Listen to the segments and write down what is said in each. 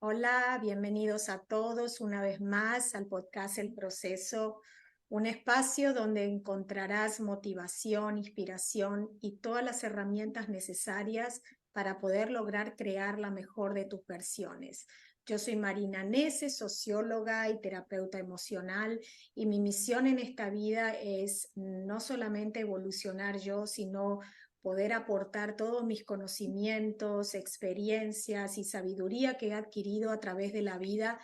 Hola, bienvenidos a todos una vez más al podcast El Proceso, un espacio donde encontrarás motivación, inspiración y todas las herramientas necesarias para poder lograr crear la mejor de tus versiones. Yo soy Marina Nese, socióloga y terapeuta emocional, y mi misión en esta vida es no solamente evolucionar yo, sino poder aportar todos mis conocimientos, experiencias y sabiduría que he adquirido a través de la vida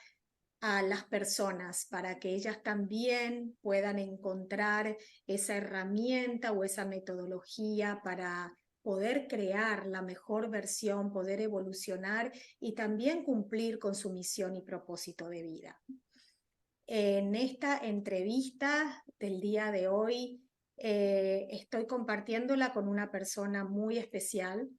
a las personas para que ellas también puedan encontrar esa herramienta o esa metodología para poder crear la mejor versión, poder evolucionar y también cumplir con su misión y propósito de vida. En esta entrevista del día de hoy estoy compartiéndola con una persona muy especial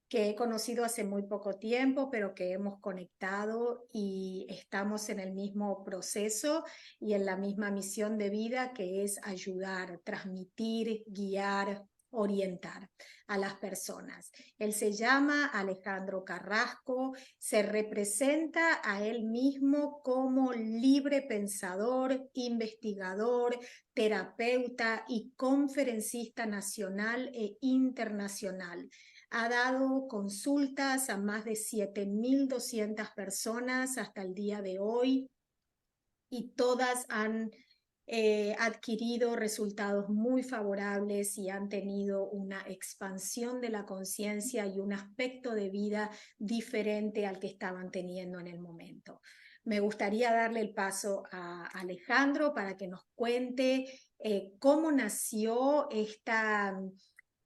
que he conocido hace muy poco tiempo, pero que hemos conectado y estamos en el mismo proceso y en la misma misión de vida, que es ayudar, transmitir, guiar, orientar a las personas. Él se llama Alejandro Carrasco, se representa a él mismo como libre pensador, investigador, terapeuta y conferencista nacional e internacional. Ha dado consultas a más de 7.200 personas hasta el día de hoy y todas han adquirido resultados muy favorables y han tenido una expansión de la conciencia y un aspecto de vida diferente al que estaban teniendo en el momento. Me gustaría darle el paso a Alejandro para que nos cuente cómo nació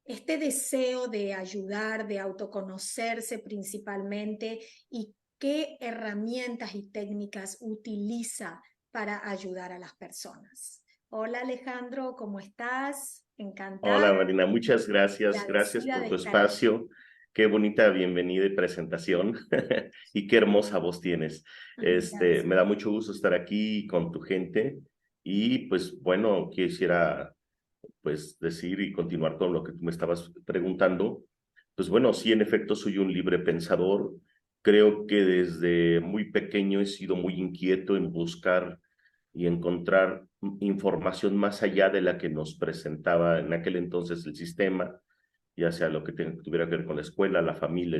este deseo de ayudar, de autoconocerse principalmente, y qué herramientas y técnicas utiliza para ayudar a las personas. Hola Alejandro, ¿cómo estás? Encantada, Hola Marina, muchas gracias. Gracias agradecida por de tu estar aquí. espacio. Qué bonita bienvenida y presentación. Y qué hermosa voz tienes. Gracias. Me da mucho gusto estar aquí con tu gente. Y pues bueno, quisiera pues decir y continuar con lo que tú me estabas preguntando. Pues bueno, sí, en efecto soy un libre pensador. Creo que desde muy pequeño he sido muy inquieto en buscar y encontrar información más allá de la que nos presentaba en aquel entonces el sistema, ya sea lo que tuviera que ver con la escuela, la familia,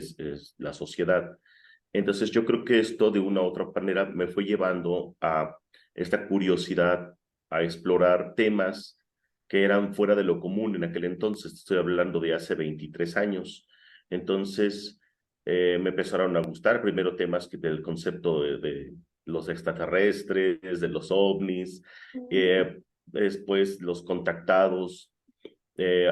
la sociedad. Entonces yo creo que esto de una u otra manera me fue llevando a esta curiosidad, a explorar temas que eran fuera de lo común en aquel entonces. Estoy hablando de hace 23 años. Entonces me empezaron a gustar primero temas del concepto de los extraterrestres, de los ovnis, después los contactados,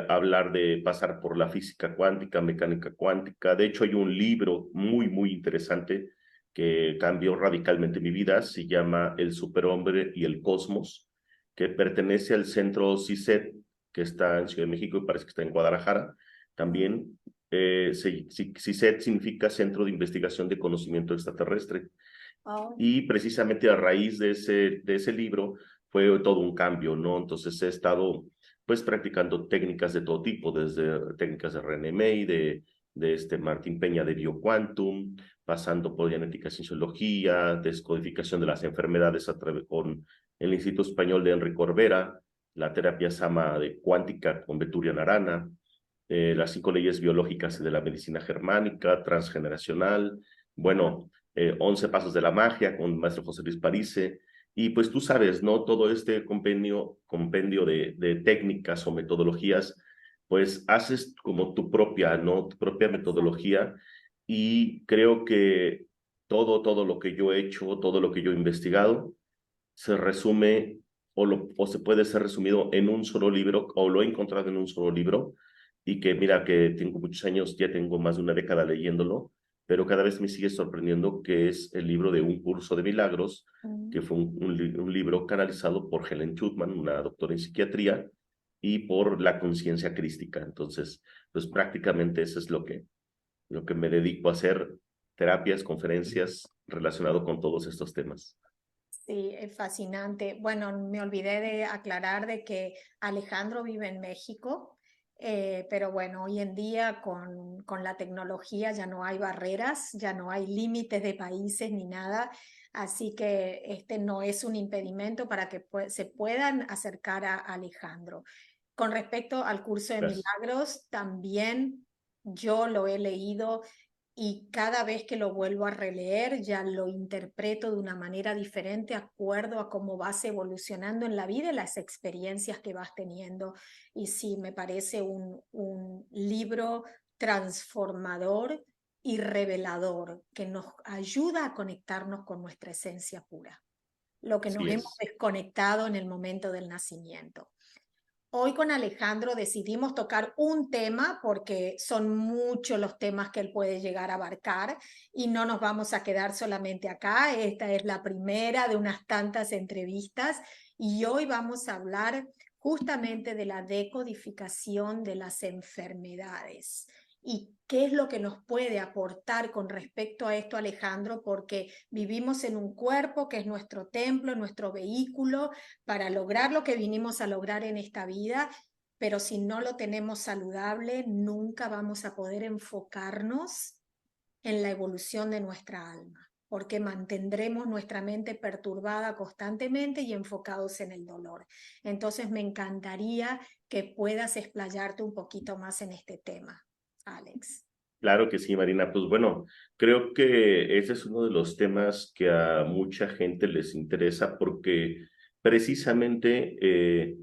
hablar de pasar por la física cuántica, mecánica cuántica. De hecho, hay un libro muy, muy interesante que cambió radicalmente mi vida. Se llama El superhombre y el cosmos, que pertenece al centro CICET, que está en Ciudad de México y parece que está en Guadalajara. También CICET significa Centro de Investigación de Conocimiento Extraterrestre. Oh, Y precisamente a raíz de ese libro fue todo un cambio, ¿no? Entonces he estado pues practicando técnicas de todo tipo, desde técnicas de René May, de Martín Peña de BioQuantum, pasando por genética, cienciología, descodificación de las enfermedades con el Instituto Español de Enrique Corbera, la terapia Sama de cuántica con Beturian Arana, las 5 leyes biológicas de la medicina germánica, transgeneracional, bueno, 11 pasos de la magia con el maestro José Luis Parise. Y pues tú sabes, ¿no? Todo este compendio de técnicas o metodologías, pues haces como tu propia, ¿no? Tu propia exacto. metodología. Y creo que todo lo que yo he hecho, todo lo que yo he investigado, se resume o se puede ser resumido en un solo libro, o lo he encontrado en un solo libro, y que mira que tengo muchos años, ya tengo más de una década leyéndolo, pero cada vez me sigue sorprendiendo, que es el libro de Un Curso de Milagros, que fue un libro canalizado por Helen Schutzman, una doctora en psiquiatría, y por la conciencia crística. Entonces, pues prácticamente eso es lo que me dedico a hacer: terapias, conferencias relacionado con todos estos temas. Sí, es fascinante. Bueno, me olvidé de aclarar de que Alejandro vive en México. Pero bueno, hoy en día con la tecnología ya no hay barreras, ya no hay límites de países ni nada, así que este no es un impedimento para que se puedan acercar a Alejandro. Con respecto al curso de Gracias. milagros, también yo lo he leído y cada vez que lo vuelvo a releer ya lo interpreto de una manera diferente, acuerdo a cómo vas evolucionando en la vida y las experiencias que vas teniendo. Y sí, me parece un libro transformador y revelador que nos ayuda a conectarnos con nuestra esencia pura, lo que nos Así hemos es. desconectado en el momento del nacimiento. Hoy con Alejandro decidimos tocar un tema porque son muchos los temas que él puede llegar a abarcar y no nos vamos a quedar solamente acá. Esta es la primera de unas tantas entrevistas y hoy vamos a hablar justamente de la decodificación de las enfermedades. ¿Y qué es lo que nos puede aportar con respecto a esto, Alejandro? Porque vivimos en un cuerpo que es nuestro templo, nuestro vehículo para lograr lo que vinimos a lograr en esta vida, pero si no lo tenemos saludable, nunca vamos a poder enfocarnos en la evolución de nuestra alma, porque mantendremos nuestra mente perturbada constantemente y enfocados en el dolor. Entonces me encantaría que puedas explayarte un poquito más en este tema, Alex. Claro que sí, Marina. Pues bueno, creo que ese es uno de los temas que a mucha gente les interesa porque precisamente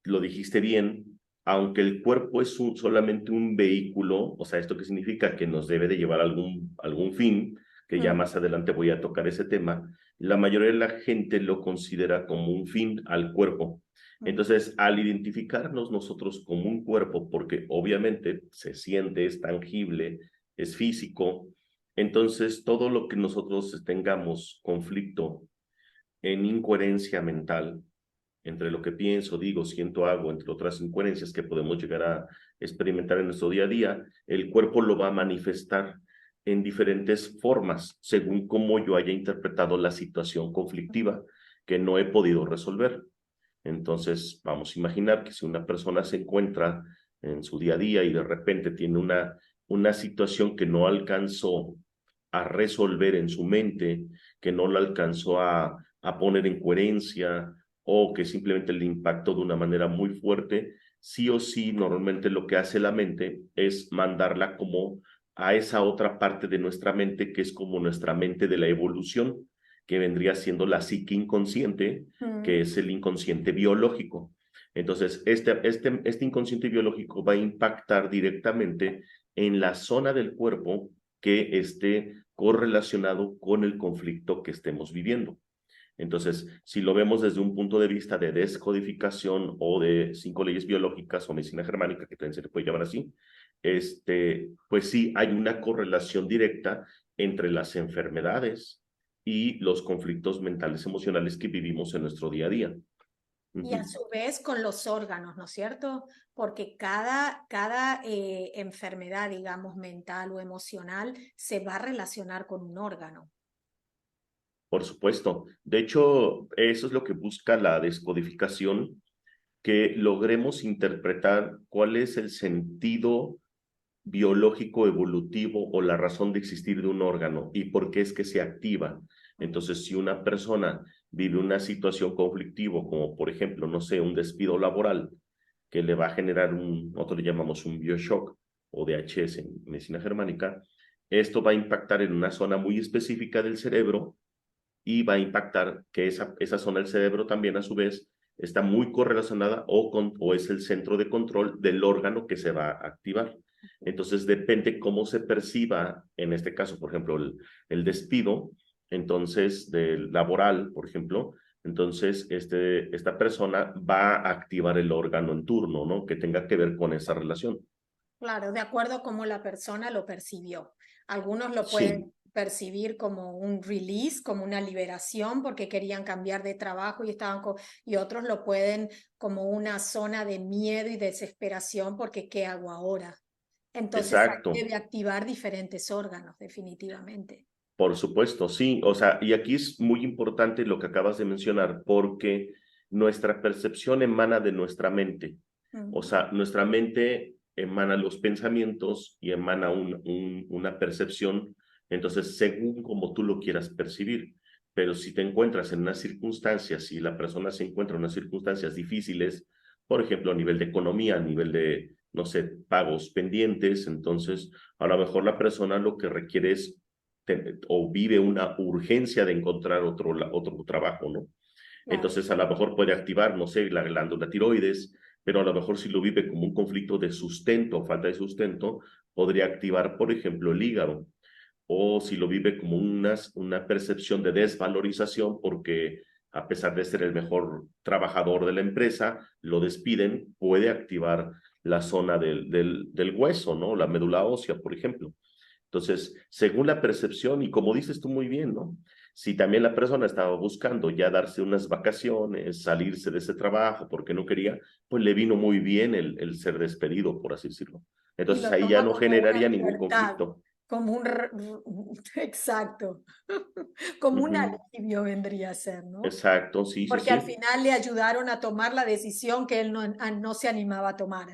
lo dijiste bien, aunque el cuerpo es solamente un vehículo, o sea, ¿esto qué significa? Que nos debe de llevar a algún fin, que ya Mm. más adelante voy a tocar ese tema, la mayoría de la gente lo considera como un fin al cuerpo. Mm. Entonces, al identificarnos nosotros como un cuerpo, porque obviamente se siente, es tangible, es físico, entonces todo lo que nosotros tengamos conflicto en incoherencia mental, entre lo que pienso, digo, siento, hago, entre otras incoherencias que podemos llegar a experimentar en nuestro día a día, el cuerpo lo va a manifestar en diferentes formas, según cómo yo haya interpretado la situación conflictiva que no he podido resolver. Entonces, vamos a imaginar que si una persona se encuentra en su día a día y de repente tiene una situación que no alcanzó a resolver en su mente, que no la alcanzó a poner en coherencia o que simplemente le impactó de una manera muy fuerte, sí o sí, normalmente lo que hace la mente es mandarla como a esa otra parte de nuestra mente que es como nuestra mente de la evolución, que vendría siendo la psique inconsciente, que Mm. es el inconsciente biológico. Entonces, este inconsciente biológico va a impactar directamente en la zona del cuerpo que esté correlacionado con el conflicto que estemos viviendo. Entonces, si lo vemos desde un punto de vista de descodificación o de 5 leyes biológicas o medicina germánica, que también se le puede llamar así, pues sí, hay una correlación directa entre las enfermedades y los conflictos mentales emocionales que vivimos en nuestro día a día. Y a Ujú. su vez con los órganos, ¿no es cierto? Porque cada enfermedad, digamos, mental o emocional, se va a relacionar con un órgano. Por supuesto. De hecho, eso es lo que busca la descodificación, que logremos interpretar cuál es el sentido biológico evolutivo o la razón de existir de un órgano y por qué es que se activa. Entonces, si una persona vive una situación conflictiva, como por ejemplo, no sé, un despido laboral, que le va a generar nosotros le llamamos un bioshock o DHS en medicina germánica, esto va a impactar en una zona muy específica del cerebro y va a impactar que esa zona del cerebro también a su vez está muy correlacionada o es el centro de control del órgano que se va a activar. Entonces depende cómo se perciba, en este caso, por ejemplo, el despido, entonces, del laboral, por ejemplo, entonces esta persona va a activar el órgano en turno, ¿no? Que tenga que ver con esa relación. Claro, de acuerdo a cómo la persona lo percibió. Algunos lo Sí, pueden percibir como un release, como una liberación, porque querían cambiar de trabajo y y otros lo pueden como una zona de miedo y desesperación, porque ¿qué hago ahora? Entonces ahí exacto. debe activar diferentes órganos, definitivamente. Por supuesto, sí. O sea, y aquí es muy importante lo que acabas de mencionar, porque nuestra percepción emana de nuestra mente. O Mm. sea, nuestra mente emana los pensamientos y emana una percepción, entonces según como tú lo quieras percibir. Pero si te encuentras en unas circunstancias, si la persona se encuentra en unas circunstancias difíciles, por ejemplo, a nivel de economía, a nivel de, no sé, pagos pendientes, entonces a lo mejor la persona lo que requiere es o vive una urgencia de encontrar otro trabajo, ¿no? Claro. Entonces a lo mejor puede activar, no sé, la glándula tiroides, pero a lo mejor si lo vive como un conflicto de sustento, falta de sustento, podría activar, por ejemplo, el hígado. O si lo vive como una percepción de desvalorización porque a pesar de ser el mejor trabajador de la empresa, lo despiden, puede activar la zona del hueso, ¿no? La médula ósea, por ejemplo. Entonces, según la percepción, y como dices tú muy bien, ¿no? Si también la persona estaba buscando ya darse unas vacaciones, salirse de ese trabajo porque no quería, pues le vino muy bien el ser despedido, por así decirlo. Y Entonces lo ahí ya toma no como una generaría ningún libertad, conflicto. como exacto, como un Ujú. alivio vendría a ser, ¿no? Exacto, sí, sí, Porque al sí. final le ayudaron a tomar la decisión que él no se animaba a tomar.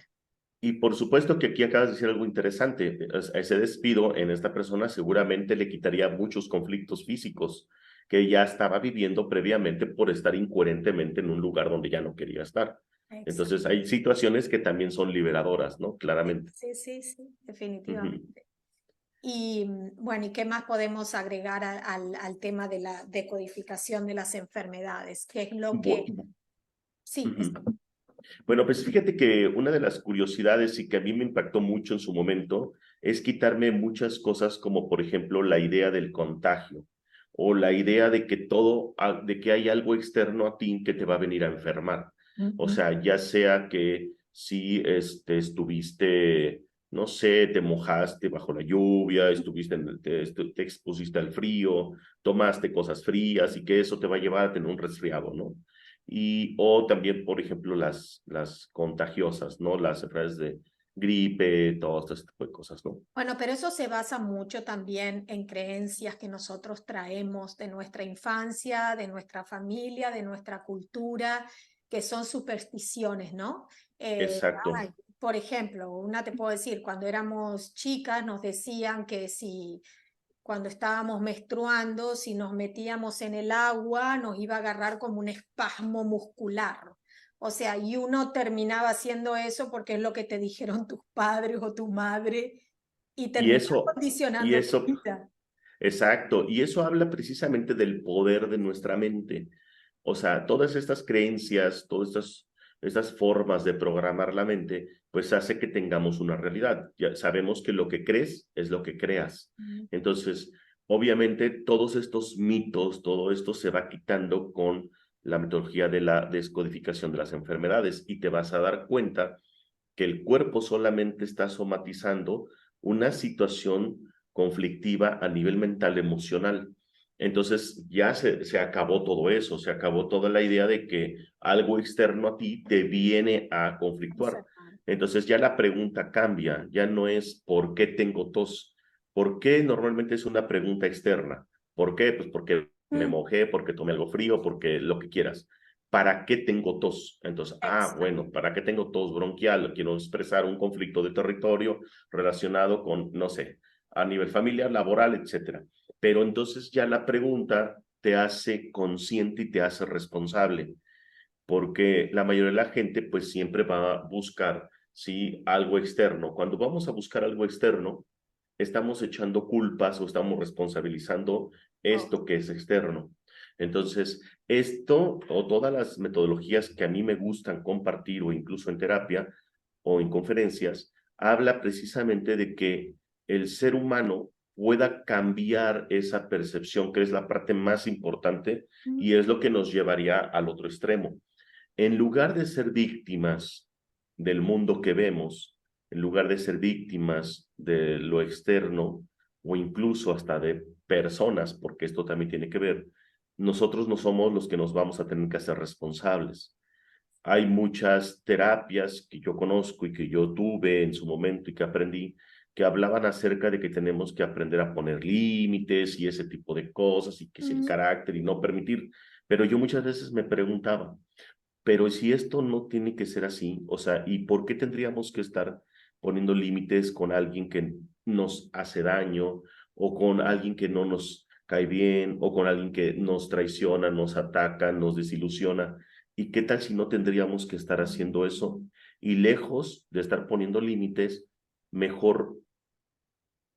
Y por supuesto que aquí acabas de decir algo interesante. Ese despido en esta persona seguramente le quitaría muchos conflictos físicos que ya estaba viviendo previamente por estar incoherentemente en un lugar donde ya no quería estar. Exacto. Entonces hay situaciones que también son liberadoras, ¿no? Sí, Claramente. sí, sí, sí, Ujú. definitivamente. Y bueno, ¿y qué más podemos agregar al tema de la decodificación de las enfermedades? ¿Qué es lo que... Bu- Sí, ujú. Bueno, pues fíjate que una de las curiosidades y que a mí me impactó mucho en su momento es quitarme muchas cosas como por ejemplo la idea del contagio o la idea de que de que hay algo externo a ti que te va a venir a enfermar. O ujú, sea, ya sea que si estuviste, no sé, te mojaste bajo la lluvia, te expusiste al frío, tomaste cosas frías y que eso te va a llevar a tener un resfriado, ¿no? O también, por ejemplo, las contagiosas, ¿no? Las enfermedades de gripe, todo este tipo de cosas, ¿no? bueno, pero eso se basa mucho también en creencias que nosotros traemos de nuestra infancia, de nuestra familia, de nuestra cultura, que son supersticiones, ¿no? Eh, Exacto. ay, por ejemplo, una te puedo decir, cuando éramos chicas nos decían que si cuando estábamos menstruando, si nos metíamos en el agua, nos iba a agarrar como un espasmo muscular. O sea, y uno terminaba haciendo eso porque es lo que te dijeron tus padres o tu madre y Y termina eso, y condicionando tu eso, vida. exacto. Y eso habla precisamente del poder de nuestra mente. O sea, todas estas creencias, estas formas de programar la mente, pues hace que tengamos una realidad. Ya sabemos que lo que crees es lo que creas. Mm. Entonces, obviamente, todos estos mitos, todo esto se va quitando con la metodología de la descodificación de las enfermedades y te vas a dar cuenta que el cuerpo solamente está somatizando una situación conflictiva a nivel mental, emocional. Entonces ya se acabó todo eso, se acabó toda la idea de que algo externo a ti te viene a conflictuar. Enfermar. Entonces ya la pregunta cambia, ya no es ¿por qué tengo tos? ¿Por qué normalmente es una pregunta externa? ¿Por qué? Pues porque me Mm, mojé, porque tomé algo frío, porque lo que quieras. ¿Para qué tengo tos? Entonces, exacto. bueno, ¿para qué tengo tos bronquial? Quiero expresar un conflicto de territorio relacionado con, no sé, a nivel familiar, laboral, etcétera. Pero entonces ya la pregunta te hace consciente y te hace responsable, porque la mayoría de la gente pues siempre va a buscar, sí, algo externo. Cuando vamos a buscar algo externo, estamos echando culpas o estamos responsabilizando Oh, esto que es externo. Entonces, esto o todas las metodologías que a mí me gustan compartir o incluso en terapia o en conferencias, habla precisamente de que el ser humano pueda cambiar esa percepción, que es la parte más importante mm, y es lo que nos llevaría al otro extremo. En lugar de ser víctimas del mundo que vemos, en lugar de ser víctimas de lo externo o incluso hasta de personas, porque esto también tiene que ver, nosotros no somos los que nos vamos a tener que hacer responsables. Hay muchas terapias que yo conozco y que yo tuve en su momento y que aprendí, que hablaban acerca de que tenemos que aprender a poner límites y ese tipo de cosas y que si el mm. carácter y no permitir. Pero yo muchas veces me preguntaba, pero si esto no tiene que ser así, o sea, ¿y por qué tendríamos que estar poniendo límites con alguien que nos hace daño o con alguien que no nos cae bien o con alguien que nos traiciona, nos ataca, nos desilusiona. ¿Y qué tal si no tendríamos que estar haciendo eso? Y lejos de estar poniendo límites, mejor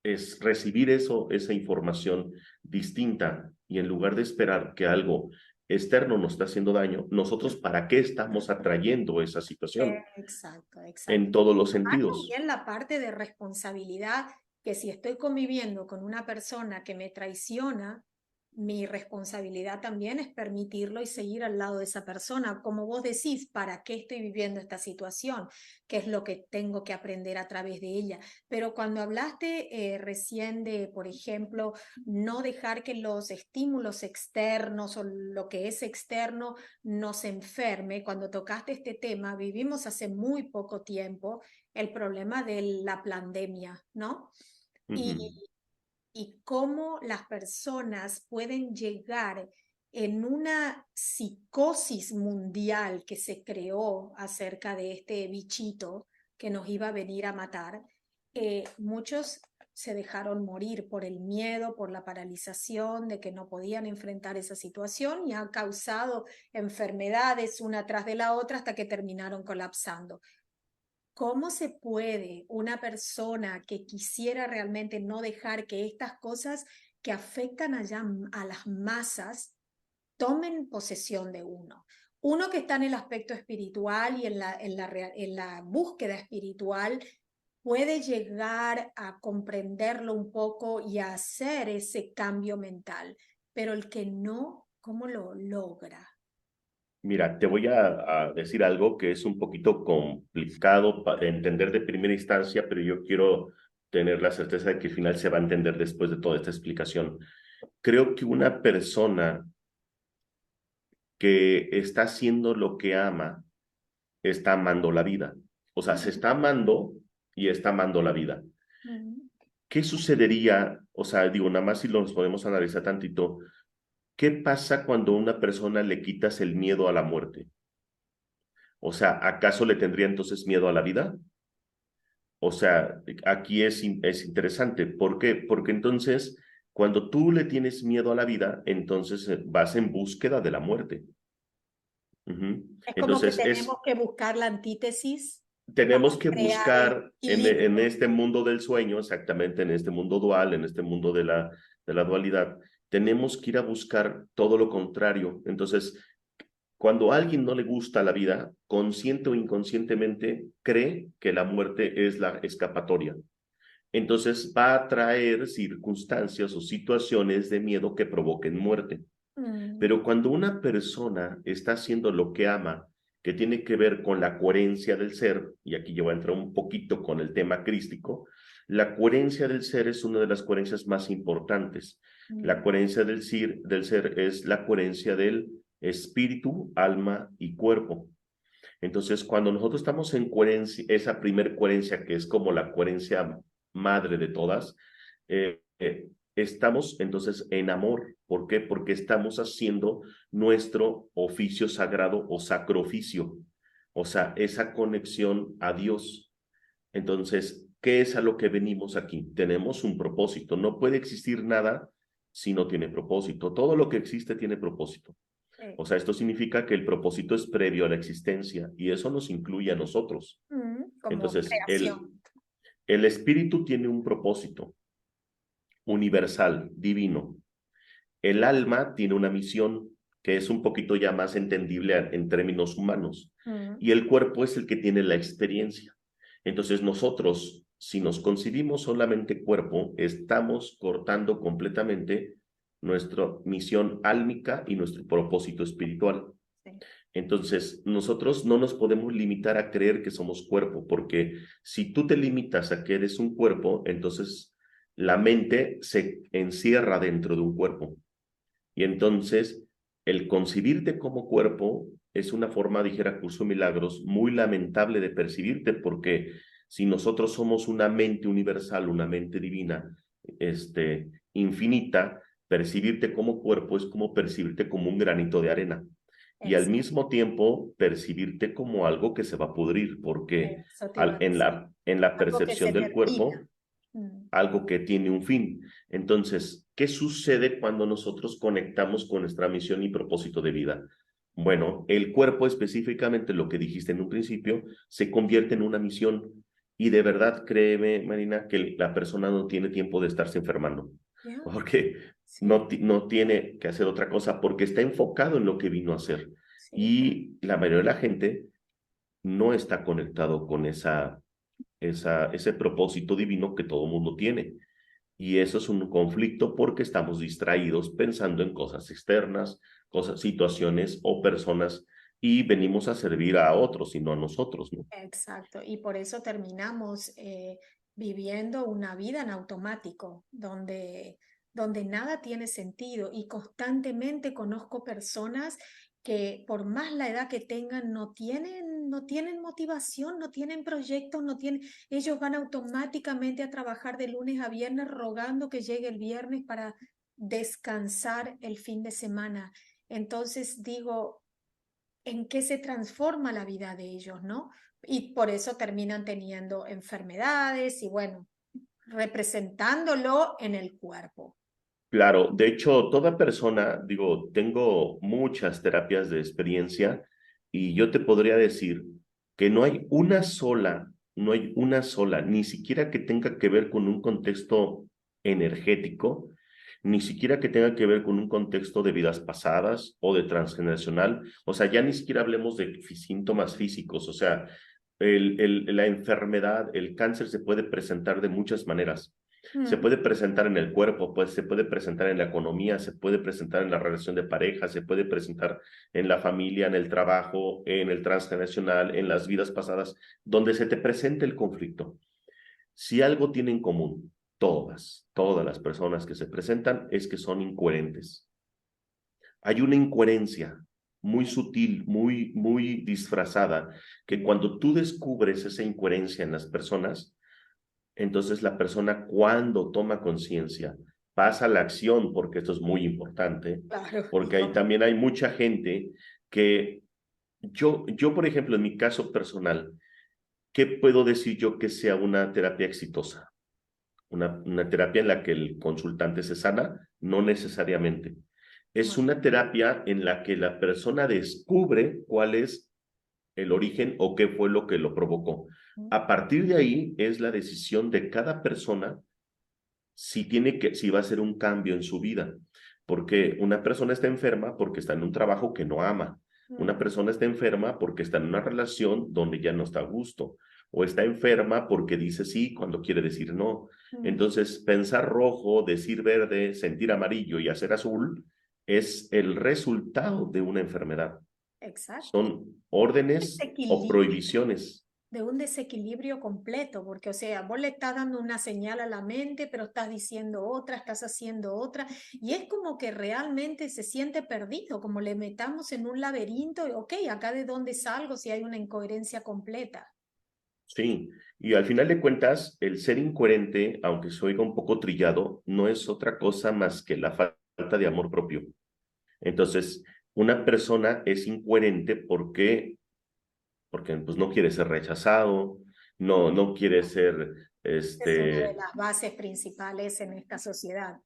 es recibir eso, esa información distinta y en lugar de esperar que algo externo nos está haciendo daño, nosotros ¿para qué estamos atrayendo esa situación? Exacto, exacto. En todos los Ah, sentidos. también la parte de responsabilidad, que si estoy conviviendo con una persona que me traiciona, mi responsabilidad también es permitirlo y seguir al lado de esa persona. Como vos decís, ¿para qué estoy viviendo esta situación? ¿Qué es lo que tengo que aprender a través de ella? Pero cuando hablaste recién de, por ejemplo, no dejar que los estímulos externos o lo que es externo nos enferme, cuando tocaste este tema, vivimos hace muy poco tiempo el problema de la pandemia, ¿no? Y, Ujú. y cómo las personas pueden llegar en una psicosis mundial que se creó acerca de este bichito que nos iba a venir a matar. Muchos se dejaron morir por el miedo, por la paralización de que no podían enfrentar esa situación y han causado enfermedades una tras de la otra hasta que terminaron colapsando. ¿Cómo se puede una persona que quisiera realmente no dejar que estas cosas que afectan allá a las masas tomen posesión de uno? Uno que está en el aspecto espiritual y en la búsqueda espiritual puede llegar a comprenderlo un poco y a hacer ese cambio mental, pero el que no, ¿cómo lo logra? Mira, te voy a decir algo que es un poquito complicado de entender de primera instancia, pero yo quiero tener la certeza de que al final se va a entender después de toda esta explicación. Creo que una persona que está haciendo lo que ama, está amando la vida. O sea, se está amando y está amando la vida. Mm. ¿Qué sucedería? O sea, digo, nada más si nos podemos analizar tantito, ¿qué pasa cuando a una persona le quitas el miedo a la muerte? O sea, ¿acaso le tendría entonces miedo a la vida? O sea, aquí es interesante. ¿Por qué? Porque entonces, cuando tú le tienes miedo a la vida, entonces vas en búsqueda de la muerte. Ujú. Es como que Entonces, tenemos que buscar la antítesis para tenemos que crear el buscar en equilibrio. este mundo del sueño, exactamente en este mundo dual, en este mundo de la dualidad, tenemos que ir a buscar todo lo contrario. Entonces, cuando a alguien no le gusta la vida, consciente o inconscientemente, cree que la muerte es la escapatoria. Entonces va a traer circunstancias o situaciones de miedo que provoquen muerte. Mm, Pero cuando una persona está haciendo lo que ama, que tiene que ver con la coherencia del ser, y aquí yo voy a entrar un poquito con el tema crístico, la coherencia del ser es una de las coherencias más importantes. La mm, coherencia del ser es la coherencia del espíritu, alma y cuerpo. Entonces, cuando nosotros estamos en coherencia, esa primer coherencia que es como la coherencia madre de todas, estamos entonces en amor. ¿Por qué? Porque estamos haciendo nuestro oficio sagrado o sacrificio, o sea, esa conexión a Dios. Entonces, ¿qué es a lo que venimos aquí? Tenemos un propósito. No puede existir nada si no tiene propósito. Todo lo que existe tiene propósito. sí. O sea, esto significa que el propósito es previo a la existencia y eso nos incluye a nosotros. Como Entonces, creación. el espíritu tiene un propósito universal, divino. El alma tiene una misión que es un poquito ya más entendible en términos humanos. Mm, Y el cuerpo es el que tiene la experiencia. Entonces, nosotros, si nos concibimos solamente cuerpo, estamos cortando completamente nuestra misión álmica y nuestro propósito espiritual. sí. Entonces, nosotros no nos podemos limitar a creer que somos cuerpo, porque si tú te limitas a que eres un cuerpo, entonces la mente se encierra dentro de un cuerpo. Y entonces, el concebirte como cuerpo es una forma, dijera Curso de Milagros, muy lamentable de percibirte, porque si nosotros somos una mente universal, una mente divina, infinita, percibirte como cuerpo es como percibirte como un granito de arena. y al Exacto. mismo tiempo percibirte como algo que se va a pudrir, porque Eso te iba a decir. en la Algo que percepción se del termina. cuerpo, Mm. algo que tiene un fin. Entonces, ¿qué sucede cuando nosotros conectamos con nuestra misión y propósito de vida? Bueno, el cuerpo específicamente, lo que dijiste en un principio, se convierte en una misión. Y de verdad, créeme, Marina, que la persona no tiene tiempo de estarse enfermando, Ya, porque sí, no tiene que hacer otra cosa, porque está enfocado en lo que vino a hacer. sí. Y la mayoría de la gente no está conectado con ese propósito divino que todo mundo tiene. Y eso es un conflicto porque estamos distraídos pensando en cosas externas, cosas, situaciones o personas y venimos a servir a otros y no a nosotros, ¿no? Exacto, y por eso terminamos viviendo una vida en automático, donde nada tiene sentido y constantemente conozco personas que por más la edad que tengan, no tienen motivación, no tienen proyectos, ellos van automáticamente a trabajar de lunes a viernes rogando que llegue el viernes para descansar el fin de semana. Entonces digo, en qué se transforma la vida de ellos, ¿no? Y por eso terminan teniendo enfermedades y bueno, representándolo en el cuerpo. Claro, de hecho, toda persona, digo, tengo muchas terapias de experiencia y yo te podría decir que no hay una sola, ni siquiera que tenga que ver con un contexto energético, ni siquiera que tenga que ver con un contexto de vidas pasadas o de transgeneracional, o sea, ya ni siquiera hablemos de síntomas físicos, o sea, la enfermedad, el cáncer se puede presentar de muchas maneras. Se Mm. puede presentar en el cuerpo, pues se puede presentar en la economía, se puede presentar en la relación de pareja, se puede presentar en la familia, en el trabajo, en el transgeneracional, en las vidas pasadas, donde se te presente el conflicto. Si algo tiene en común, todas las personas que se presentan es que son incoherentes. Hay una incoherencia muy sutil, muy disfrazada, que cuando tú descubres esa incoherencia en las personas, entonces la persona cuando toma conciencia pasa a la acción, porque esto es muy importante, Claro, porque ahí también hay mucha gente que por ejemplo, en mi caso personal, ¿qué puedo decir yo que sea una terapia exitosa? Una terapia en la que el consultante se sana, no necesariamente. Es bueno, una terapia en la que la persona descubre cuál es el origen o qué fue lo que lo provocó. A partir de ahí es la decisión de cada persona si va a hacer un cambio en su vida, porque una persona está enferma porque está en un trabajo que no ama, una persona está enferma porque está en una relación donde ya no está a gusto, o está enferma porque dice sí cuando quiere decir no. Entonces, pensar rojo, decir verde, sentir amarillo y hacer azul es el resultado de una enfermedad. exacto. Son órdenes o Desequilibrio, prohibiciones. de un desequilibrio completo, porque o sea, vos le estás dando una señal a la mente, pero estás diciendo otra, estás haciendo otra, y es como que realmente se siente perdido, como le metamos en un laberinto, y, ok, acá de dónde salgo si hay una incoherencia completa. Sí, y al final de cuentas, el ser incoherente, aunque se oiga un poco trillado, no es otra cosa más que la falta de amor propio. Entonces, una persona es incoherente porque pues no quiere ser rechazado, no quiere ser, Es una de las bases principales en esta sociedad,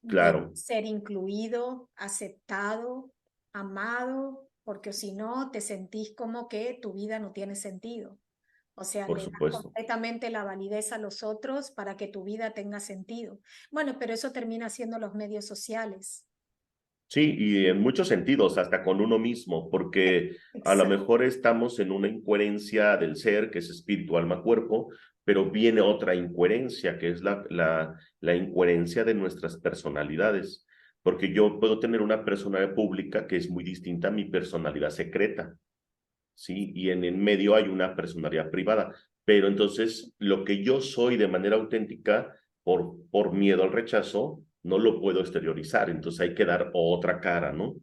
de claro, ser incluido, aceptado, amado, porque si no te sentís como que tu vida no tiene sentido. O sea, por le das supuesto. completamente la validez a los otros para que tu vida tenga sentido. Bueno, pero eso termina siendo los medios sociales. Sí, y en muchos sentidos, hasta con uno mismo, porque a lo Exacto. mejor estamos en una incoherencia del ser, que es espíritu, alma, cuerpo, pero viene otra incoherencia, que es la incoherencia de nuestras personalidades, porque yo puedo tener una personalidad pública que es muy distinta a mi personalidad secreta, ¿sí? Y en el medio hay una personalidad privada, pero entonces lo que yo soy de manera auténtica, por miedo al rechazo, no lo puedo exteriorizar, entonces hay que dar otra cara, ¿no?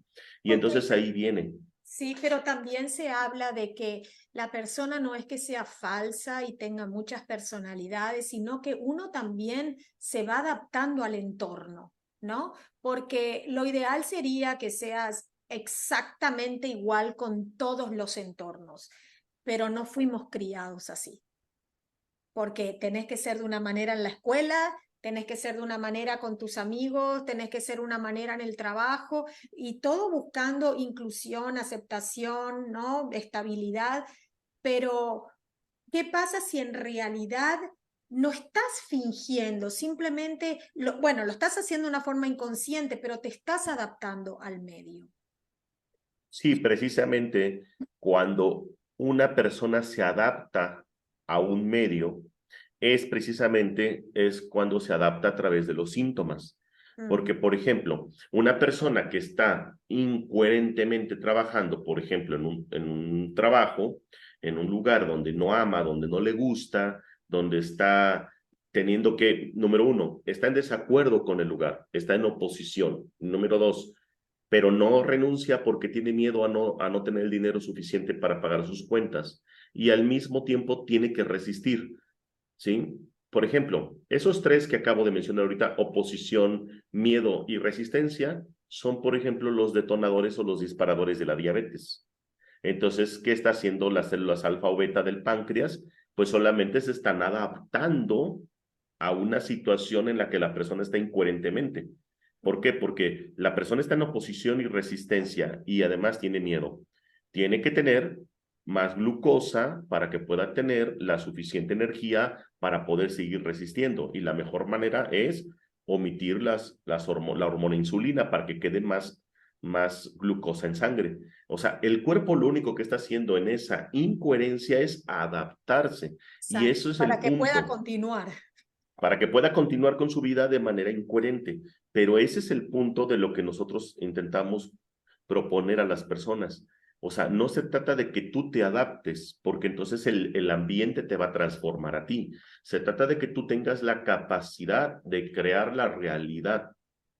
Y Ok, entonces ahí viene, sí, pero también se habla de que la persona no es que sea falsa y tenga muchas personalidades, sino que uno también se va adaptando al entorno, ¿no? Porque lo ideal sería que seas exactamente igual con todos los entornos, pero no fuimos criados así, porque tenés que ser de una manera en la escuela, tenés que ser de una manera con tus amigos, tenés que ser de una manera en el trabajo, y todo buscando inclusión, aceptación, ¿no? Estabilidad, pero ¿qué pasa si en realidad no estás fingiendo? Simplemente, bueno, lo estás haciendo de una forma inconsciente, pero te estás adaptando al medio. Sí, precisamente cuando una persona se adapta a un medio, es cuando se adapta a través de los síntomas. Porque, por ejemplo, una persona que está incoherentemente trabajando, por ejemplo, en un trabajo, en un lugar donde no ama, donde no le gusta, donde está teniendo que, número uno, está en desacuerdo con el lugar, está en oposición. Número dos, pero no renuncia porque tiene miedo a no tener el dinero suficiente para pagar sus cuentas y al mismo tiempo tiene que resistir, ¿sí? Por ejemplo, esos tres que acabo de mencionar ahorita, oposición, miedo y resistencia, son, por ejemplo, los detonadores o los disparadores de la diabetes. Entonces, ¿qué está haciendo las células alfa o beta del páncreas? Pues solamente se están adaptando a una situación en la que la persona está incoherentemente. ¿Por qué? Porque la persona está en oposición y resistencia y además tiene miedo. Tiene que tener más glucosa para que pueda tener la suficiente energía para poder seguir resistiendo. Y la mejor manera es omitir la hormona insulina para que quede más glucosa en sangre. O sea, el cuerpo lo único que está haciendo en esa incoherencia es adaptarse. Y Exacto, eso es para el que pueda punto, continuar. para que pueda continuar con su vida de manera incoherente. Pero ese es el punto de lo que nosotros intentamos proponer a las personas. O sea, no se trata de que tú te adaptes, porque entonces el ambiente te va a transformar a ti. Se trata de que tú tengas la capacidad de crear la realidad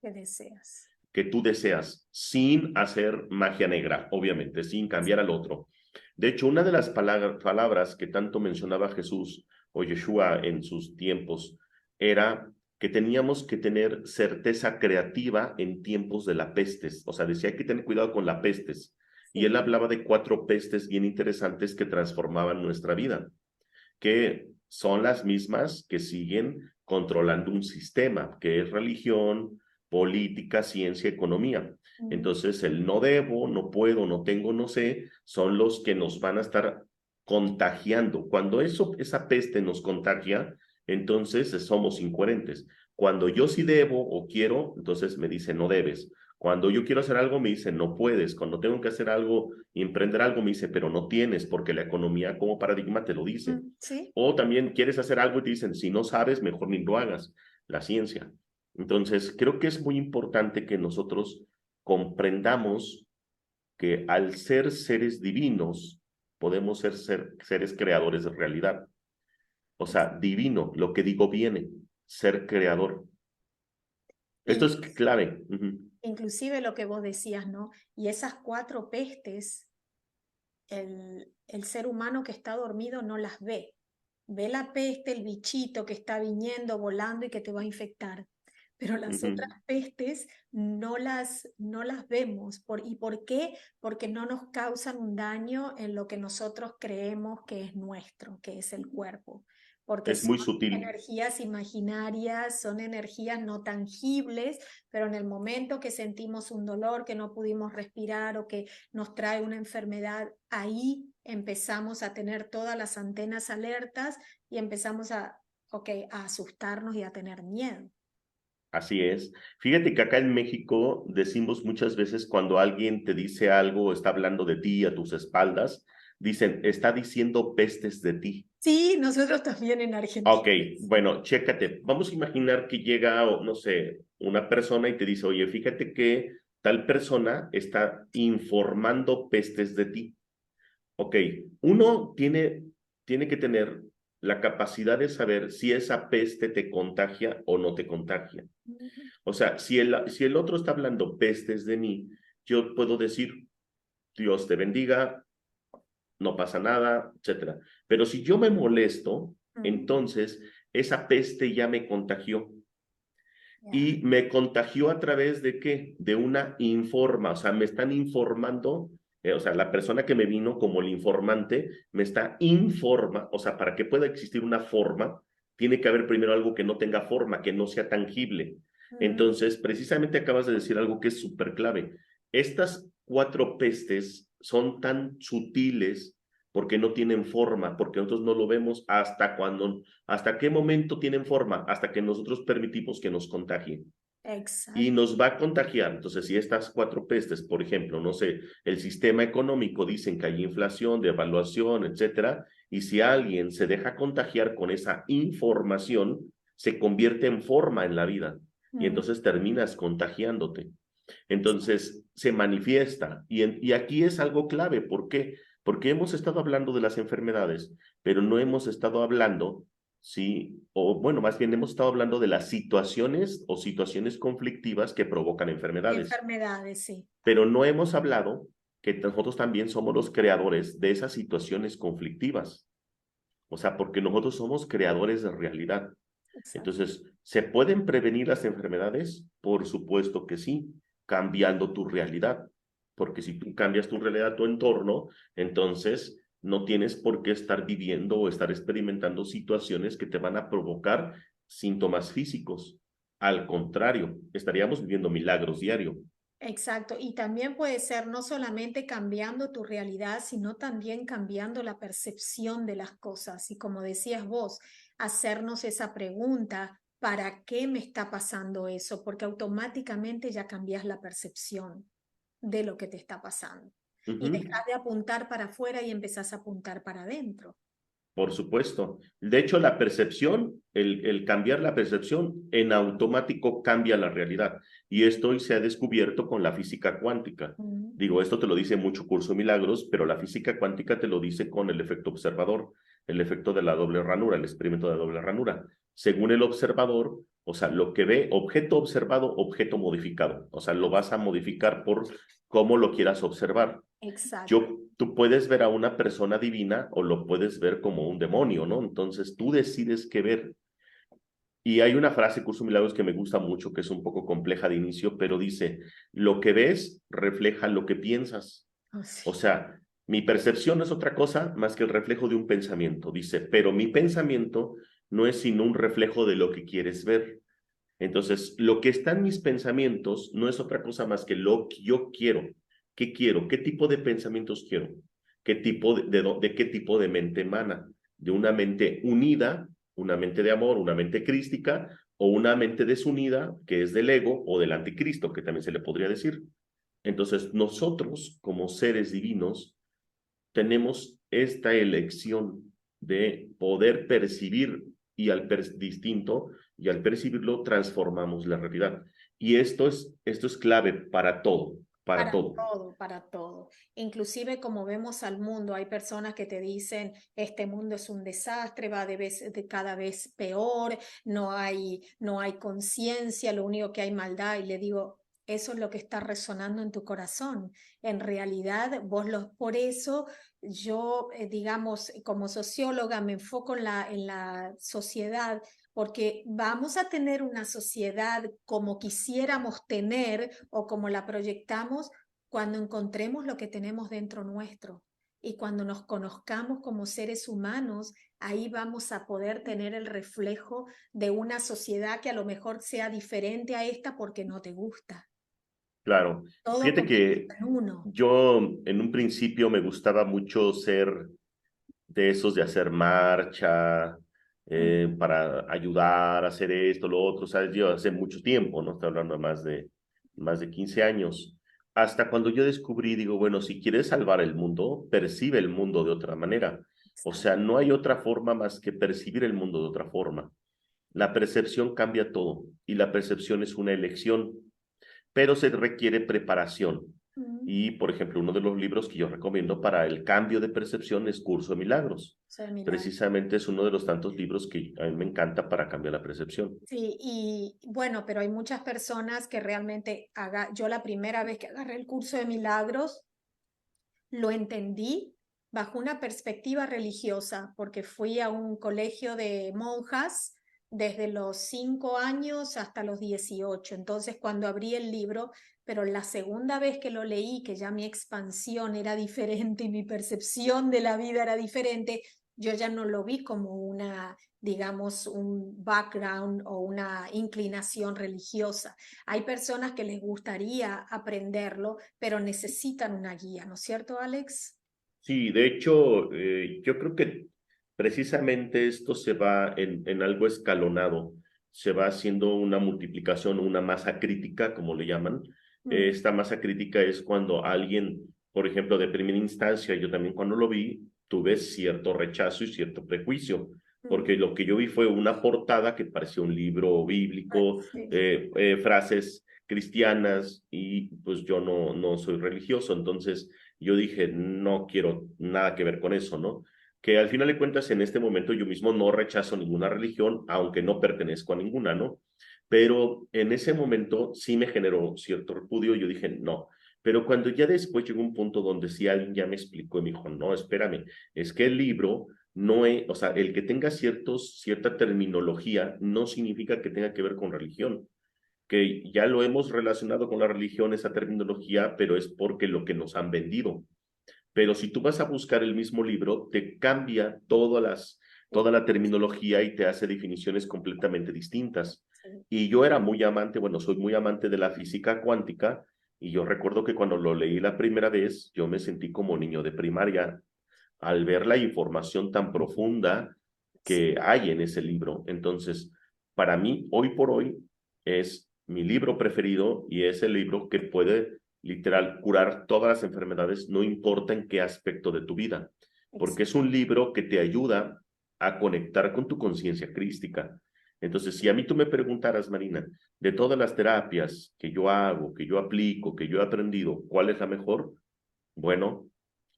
Que deseas. que tú deseas, sin hacer magia negra, obviamente, sin cambiar al otro. De hecho, una de las palabras que tanto mencionaba Jesús o Yeshua en sus tiempos era que teníamos que tener certeza creativa en tiempos de la pestes. O sea, decía hay que tener cuidado con la pestes. Y él Sí. hablaba de 4 pestes bien interesantes que transformaban nuestra vida, que son las mismas que siguen controlando un sistema, que es religión, política, ciencia, economía. Entonces, el no debo, no puedo, no tengo, no sé, son los que nos van a estar contagiando. Cuando esa peste nos contagia, entonces somos incoherentes. Cuando yo sí debo o quiero, entonces me dice no debes. Cuando yo quiero hacer algo, me dice, no puedes. Cuando tengo que hacer algo, emprender algo, me dice, pero no tienes, porque la economía como paradigma te lo dice. Sí. O también quieres hacer algo y te dicen, si no sabes, mejor ni lo hagas, la ciencia. Entonces, creo que es muy importante que nosotros comprendamos que al ser seres divinos, podemos ser seres creadores de realidad. O sea, divino, lo que digo viene, ser creador. Esto es Inclusive, clave. inclusive lo que vos decías, ¿no? Y esas 4 pestes, el ser humano que está dormido no las ve. Ve la peste, el bichito que está viniendo, volando y que te va a infectar. Pero las otras pestes no las vemos. ¿Y por qué? Porque no nos causan un daño en lo que nosotros creemos que es nuestro, que es el cuerpo. Porque Es son muy sutil. energías imaginarias, son energías no tangibles, pero en el momento que sentimos un dolor, que no pudimos respirar o que nos trae una enfermedad, ahí empezamos a tener todas las antenas alertas y empezamos a asustarnos y a tener miedo. Así es. Fíjate que acá en México decimos muchas veces cuando alguien te dice algo, está hablando de ti a tus espaldas, dicen, está diciendo pestes de ti. Sí, nosotros también en Ok, Argentina. bueno, chécate. Vamos a imaginar que llega, no sé, una persona y te dice, oye, fíjate que tal persona está informando pestes de ti. Ok, uno tiene que tener la capacidad de saber si esa peste te contagia o no te contagia. O sea, si el otro está hablando pestes de mí, yo puedo decir, Dios te bendiga, no pasa nada, etcétera. Pero si yo me molesto, entonces esa peste ya me contagió. Ya. y me contagió a través de ¿qué? De una informa, o sea, me están informando, o sea, la persona que me vino como el informante me está informa, o sea, para que pueda existir una forma, tiene que haber primero algo que no tenga forma, que no sea tangible. Mm, Entonces, precisamente acabas de decir algo que es súper clave. Estas cuatro pestes son tan sutiles porque no tienen forma, porque nosotros no lo vemos hasta qué momento tienen forma, hasta que nosotros permitimos que nos contagien. Y exacto. nos va a contagiar. Entonces, si estas cuatro pestes, por ejemplo, no sé, el sistema económico dicen que hay inflación, devaluación, etcétera, y si alguien se deja contagiar con esa información, se convierte en forma en la vida y Mm, entonces terminas contagiándote. exacto. Entonces se manifiesta y aquí es algo clave. ¿Por qué? Porque hemos estado hablando de las enfermedades, pero no hemos estado hablando, sí, o bueno, más bien hemos estado hablando de las situaciones o situaciones conflictivas que provocan enfermedades, Enfermedades, sí. pero no hemos hablado que nosotros también somos los creadores de esas situaciones conflictivas. O sea, porque nosotros somos creadores de realidad. Exacto. Entonces, ¿se pueden prevenir las enfermedades? Por supuesto que sí, cambiando tu realidad. Porque si tú cambias tu realidad, tu entorno, entonces no tienes por qué estar viviendo o estar experimentando situaciones que te van a provocar síntomas físicos. Al contrario, estaríamos viviendo milagros diario. Exacto. Y también puede ser no solamente cambiando tu realidad, sino también cambiando la percepción de las cosas. Y como decías vos, hacernos esa pregunta, ¿para qué me está pasando eso? Porque automáticamente ya cambias la percepción de lo que te está pasando. Y Ujú. dejas de apuntar para afuera y empezás a apuntar para adentro. Por supuesto. De hecho, la percepción, el cambiar la percepción en automático cambia la realidad. Y esto hoy se ha descubierto con la física cuántica. Mm. Digo, esto te lo dice mucho Curso de Milagros, pero la física cuántica te lo dice con el efecto observador, el efecto de la doble ranura, el experimento de la doble ranura. Según el observador, o sea, lo que ve, objeto observado, objeto modificado. O sea, lo vas a modificar por cómo lo quieras observar. Exacto. Tú puedes ver a una persona divina o lo puedes ver como un demonio, ¿no? Entonces tú decides qué ver. Y hay una frase, Curso de Milagros, que me gusta mucho, que es un poco compleja de inicio, pero dice, lo que ves refleja lo que piensas. Oh, O sí. sea, mi percepción no es otra cosa más que el reflejo de un pensamiento, dice, pero mi pensamiento no es sino un reflejo de lo que quieres ver. Entonces, lo que está en mis pensamientos no es otra cosa más que lo que yo quiero. ¿Qué quiero? ¿Qué tipo de pensamientos quiero? ¿Qué tipo de qué tipo de mente emana? ¿De una mente unida, una mente de amor, una mente crística, o una mente desunida, que es del ego o del anticristo, que también se le podría decir? Entonces, nosotros, como seres divinos, tenemos esta elección de poder percibir y distinto y al percibirlo transformamos la realidad. Y esto es clave para todo, para Para todo. todo, para todo. Inclusive como vemos al mundo, hay personas que te dicen, este mundo es un desastre, va de cada vez peor, no hay conciencia, lo único que hay maldad. Y le digo, eso es lo que está resonando en tu corazón. En realidad, por eso yo, digamos, como socióloga me enfoco en la sociedad porque vamos a tener una sociedad como quisiéramos tener o como la proyectamos cuando encontremos lo que tenemos dentro nuestro. Y cuando nos conozcamos como seres humanos, ahí vamos a poder tener el reflejo de una sociedad que a lo mejor sea diferente a esta porque no te gusta. Claro. Todo Fíjate que convierte en uno. yo en un principio me gustaba mucho ser de esos de hacer marcha, Mm. para ayudar a hacer esto, lo otro, ¿sabes? Yo hace mucho tiempo, ¿no? Estoy hablando de más de 15 años. Hasta cuando yo descubrí, digo, bueno, si quieres salvar el mundo, percibe el mundo de otra manera. O sea, Exacto. no hay otra forma más que percibir el mundo de otra forma. La percepción cambia todo y la percepción es una elección, pero se requiere preparación. Mm. Y, por ejemplo, uno de los libros que yo recomiendo para el cambio de percepción es Curso de Milagros. Soy milagro. Precisamente es uno de los tantos libros que a mí me encanta para cambiar la percepción. Sí, y bueno, pero hay muchas personas que realmente yo la primera vez que agarré el curso de milagros, lo entendí bajo una perspectiva religiosa, porque fui a un colegio de monjas desde los 5 años hasta los 18. Entonces, cuando abrí el libro, pero la segunda vez que lo leí, que ya mi expansión era diferente y mi percepción de la vida era diferente, yo ya no lo vi como una, digamos, un background o una inclinación religiosa. Hay personas que les gustaría aprenderlo, pero necesitan una guía, ¿no es cierto, Alex? Sí, de hecho, yo creo que precisamente esto se va en algo escalonado, se va haciendo una multiplicación, una masa crítica, como le llaman. Mm. Esta masa crítica es cuando alguien, por ejemplo, de primera instancia, yo también cuando lo vi, tuve cierto rechazo y cierto prejuicio, Mm. porque lo que yo vi fue una portada que parecía un libro Ay, bíblico, sí. frases cristianas, y pues yo no soy religioso, entonces yo dije, no quiero nada que ver con eso, ¿no? Que al final de cuentas, en este momento yo mismo no rechazo ninguna religión, aunque no pertenezco a ninguna, ¿no? Pero en ese momento sí me generó cierto repudio, yo dije, no. Pero cuando ya después llegó un punto donde sí alguien ya me explicó y me dijo, no, espérame, es que el libro no es, o sea, el que tenga cierta terminología no significa que tenga que ver con religión, que ya lo hemos relacionado con la religión, esa terminología, pero es porque lo que nos han vendido. Pero si tú vas a buscar el mismo libro, te cambia toda la terminología y te hace definiciones completamente distintas. Sí. Y yo era muy amante, bueno, soy muy amante de la física cuántica, y yo recuerdo que cuando lo leí la primera vez, yo me sentí como niño de primaria al ver la información tan profunda que hay en ese libro. Entonces, para mí, hoy por hoy, es mi libro preferido y es el libro que puede literal curar todas las enfermedades, no importa en qué aspecto de tu vida, porque es un libro que te ayuda a conectar con tu conciencia crística. Entonces, si a mí tú me preguntaras, Marina, de todas las terapias que yo hago, que yo aplico, que yo he aprendido, ¿cuál es la mejor? Bueno,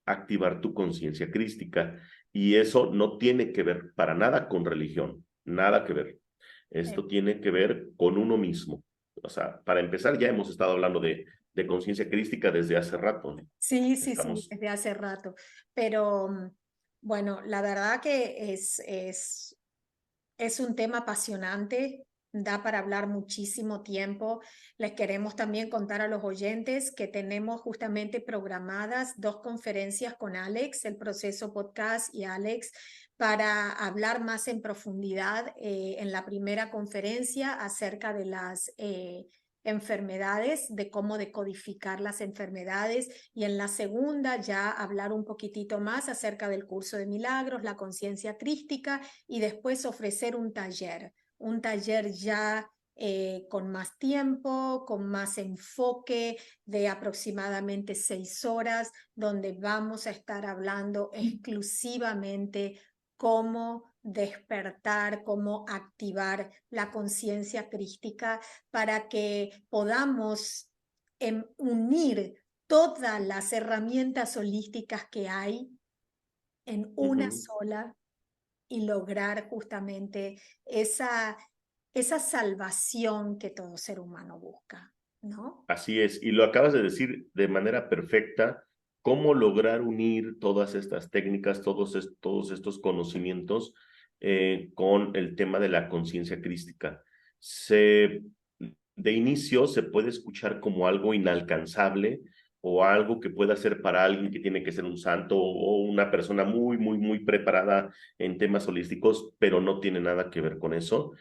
activar tu conciencia crística. Y eso no tiene que ver para nada con religión, nada que ver. Eh, Esto tiene que ver con uno mismo. O sea, para empezar, ya hemos estado hablando de conciencia crística desde hace rato, ¿no? Sí, sí, sí, Estamos, desde hace rato. Pero bueno, la verdad que es un tema apasionante, da para hablar muchísimo tiempo. Les queremos también contar a los oyentes que tenemos justamente programadas 2 conferencias con Alex, el Proceso Podcast y Alex, para hablar más en profundidad en la primera conferencia acerca de las enfermedades, de cómo decodificar las enfermedades, y en la segunda ya hablar un poquitito más acerca del curso de milagros, la conciencia crística, y después ofrecer un taller ya con más tiempo, con más enfoque, de aproximadamente 6 horas, donde vamos a estar hablando exclusivamente cómo despertar, cómo activar la conciencia crística para que podamos unir todas las herramientas holísticas que hay en una ujú. sola y lograr justamente esa salvación que todo ser humano busca, ¿no? Así es, y lo acabas de decir de manera perfecta, cómo lograr unir todas estas técnicas, todos estos conocimientos con el tema de la conciencia crística. De inicio se puede escuchar como algo inalcanzable o algo que pueda ser para alguien que tiene que ser un santo o una persona muy preparada en temas holísticos, pero no tiene nada que ver con eso.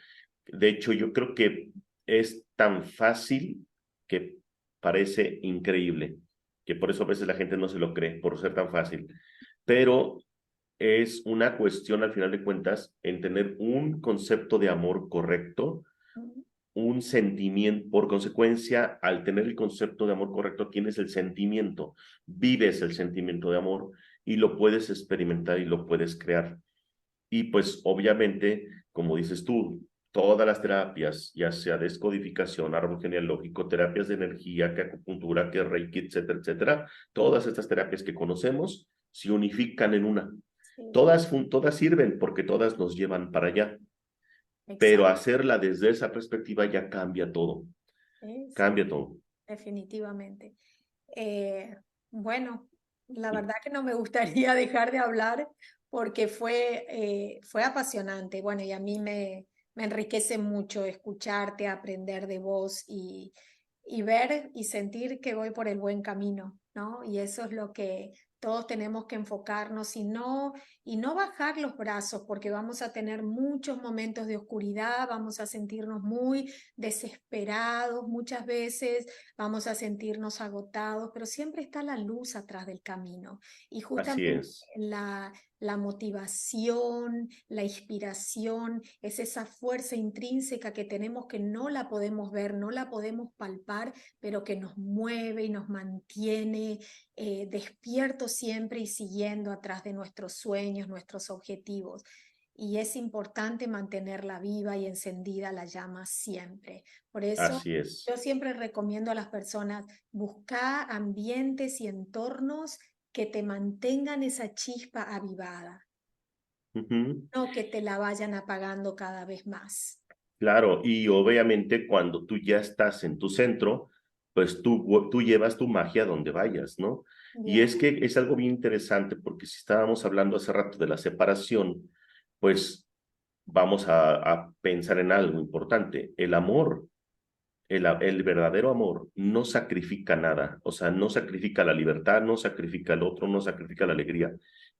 De hecho, yo creo que es tan fácil que parece increíble, que por eso a veces la gente no se lo cree, por ser tan fácil. Pero es una cuestión, al final de cuentas, en tener un concepto de amor correcto, un sentimiento, por consecuencia, al tener el concepto de amor correcto, tienes el sentimiento, vives el sentimiento de amor y lo puedes experimentar y lo puedes crear. Y pues obviamente, como dices tú, todas las terapias, ya sea descodificación, árbol genealógico, terapias de energía, que acupuntura, que reiki, etcétera, etcétera, todas estas terapias que conocemos se unifican en una. Sí, Todas sirven porque todas nos llevan para allá, pero exacto. hacerla desde esa perspectiva ya Sí, cambia todo. definitivamente. Eh, bueno, la verdad que no me gustaría dejar de hablar porque fue apasionante. Bueno, y a mí Me enriquece mucho escucharte, aprender de vos y ver y sentir que voy por el buen camino, ¿no? Y eso es lo que todos tenemos que enfocarnos y no bajar los brazos, porque vamos a tener muchos momentos de oscuridad, vamos a sentirnos muy desesperados muchas veces, vamos a sentirnos agotados, pero siempre está la luz atrás del camino. Y Así justamente es, la motivación, la inspiración, es esa fuerza intrínseca que tenemos que no la podemos ver, no la podemos palpar, pero que nos mueve y nos mantiene despiertos siempre y siguiendo atrás de nuestros sueños, nuestros objetivos. Y es importante mantenerla viva y encendida la llama siempre. Por eso así es. yo siempre recomiendo a las personas buscar ambientes y entornos que te mantengan esa chispa avivada, Ujú. no que te la vayan apagando cada vez más. Claro, y obviamente cuando tú ya estás en tu centro, pues tú llevas tu magia donde vayas, ¿no? Y Ya, es que es algo bien interesante porque si estábamos hablando hace rato de la separación, pues vamos a pensar en algo importante. El amor, el verdadero amor no sacrifica nada, o sea, no sacrifica la libertad, no sacrifica el otro, no sacrifica la alegría.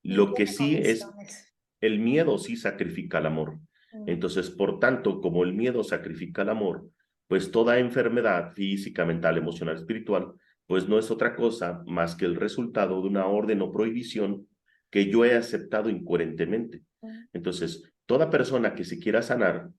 ni Lo que tiene sí es, condiciones. el miedo sí sacrifica el amor. Mm, Entonces, por tanto, como el miedo sacrifica el amor, pues toda enfermedad física, mental, emocional, espiritual, pues no es otra cosa más que el resultado de una orden o prohibición que yo he aceptado incoherentemente. mm, Entonces, toda persona que se quiera sanar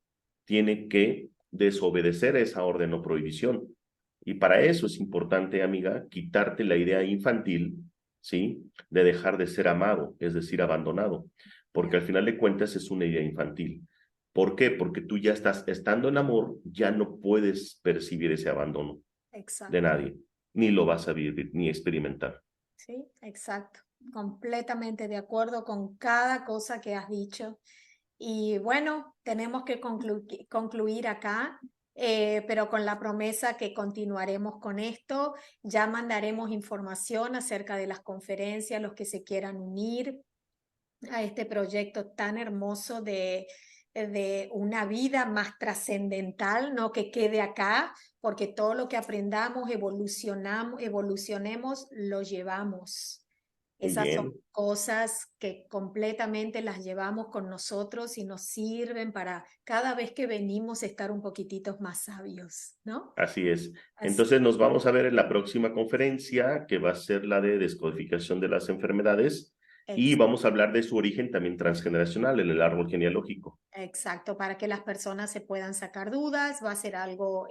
tiene que desobedecer esa orden o prohibición. Y para eso es importante, amiga, quitarte la idea infantil, ¿sí? De dejar de ser amado, es decir, abandonado, porque ya, al final de cuentas es una idea infantil. ¿Por qué? Porque tú ya estás, estando en amor, ya no puedes percibir ese abandono de exacto. nadie, ni lo vas a vivir, ni experimentar. Sí, exacto. Completamente de acuerdo con cada cosa que has dicho. Y bueno, tenemos que concluir acá, pero con la promesa que continuaremos con esto. Ya mandaremos información acerca de las conferencias, los que se quieran unir a este proyecto tan hermoso de una vida más trascendental, no que quede acá, porque todo lo que aprendamos, evolucionemos, lo llevamos. Muy Esas son bien, cosas que completamente las llevamos con nosotros y nos sirven para cada vez que venimos estar un poquititos más sabios, ¿no? así es. Así, Entonces nos vamos a ver en la próxima conferencia, que va a ser la de descodificación de las enfermedades, y ex- vamos a hablar de su origen también transgeneracional en el árbol genealógico. exacto, para que las personas se puedan sacar dudas, va a ser algo,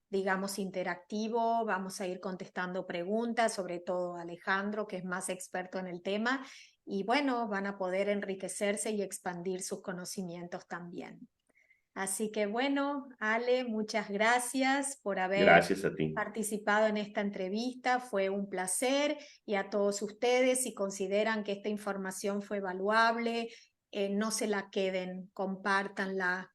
digamos, interactivo, vamos a ir contestando preguntas, sobre todo Alejandro, que es más experto en el tema, y bueno, van a poder enriquecerse y expandir sus conocimientos también. Así que bueno, Ale, muchas gracias por haber Gracias a ti. participado en esta entrevista. Fue un placer y a todos ustedes, si consideran que esta información fue valuable, no se la queden, compártanla,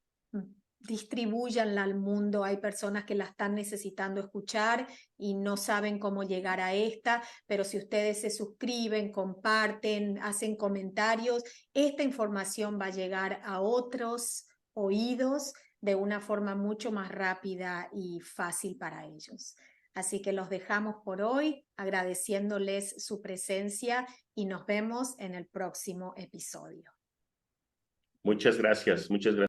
distribúyanla al mundo. Hay personas que la están necesitando escuchar y no saben cómo llegar a esta, pero si ustedes se suscriben, comparten, hacen comentarios, esta información va a llegar a otros oídos de una forma mucho más rápida y fácil para ellos. Así que los dejamos por hoy, agradeciéndoles su presencia y nos vemos en el próximo episodio. Muchas gracias, muchas gracias.